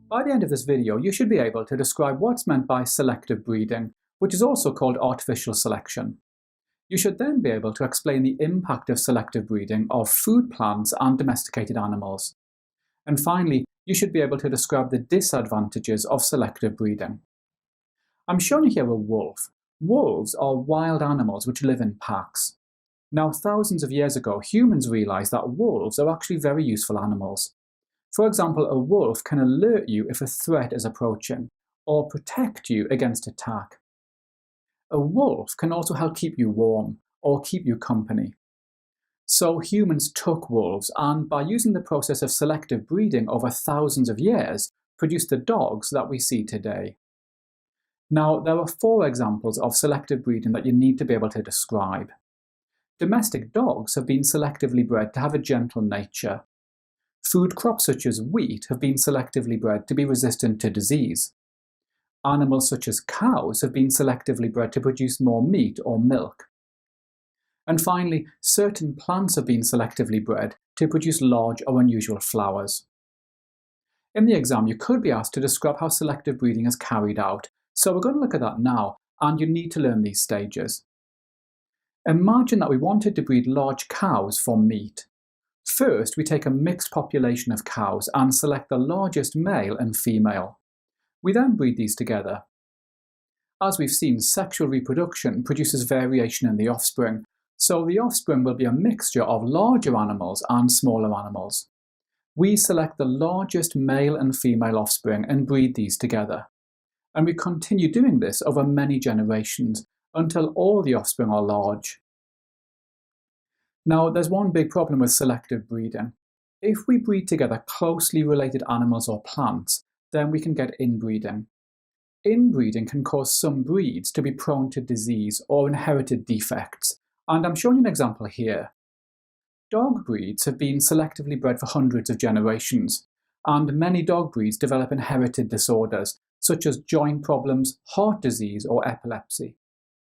By the end of this video, you should be able to describe what's meant by selective breeding, which is also called artificial selection. You should then be able to explain the impact of selective breeding of food plants and domesticated animals. And finally, you should be able to describe the disadvantages of selective breeding. I'm showing you here a wolf. Wolves are wild animals which live in packs. Now, thousands of years ago, humans realized that wolves are actually very useful animals. For example, a wolf can alert you if a threat is approaching, or protect you against attack. A wolf can also help keep you warm, or keep you company. So humans took wolves, and by using the process of selective breeding over thousands of years, produced the dogs that we see today. Now, there are 4 examples of selective breeding that you need to be able to describe. Domestic dogs have been selectively bred to have a gentle nature. Food crops such as wheat have been selectively bred to be resistant to disease. Animals such as cows have been selectively bred to produce more meat or milk. And finally, certain plants have been selectively bred to produce large or unusual flowers. In the exam, you could be asked to describe how selective breeding is carried out, so we're going to look at that now, and you need to learn these stages. Imagine that we wanted to breed large cows for meat. First, we take a mixed population of cows and select the largest male and female. We then breed these together. As we've seen, sexual reproduction produces variation in the offspring, so the offspring will be a mixture of larger animals and smaller animals. We select the largest male and female offspring and breed these together. And we continue doing this over many generations, until all the offspring are large. Now, there's one big problem with selective breeding. If we breed together closely related animals or plants, then we can get inbreeding. Inbreeding can cause some breeds to be prone to disease or inherited defects, and I'm showing you an example here. Dog breeds have been selectively bred for hundreds of generations, and many dog breeds develop inherited disorders, such as joint problems, heart disease, or epilepsy.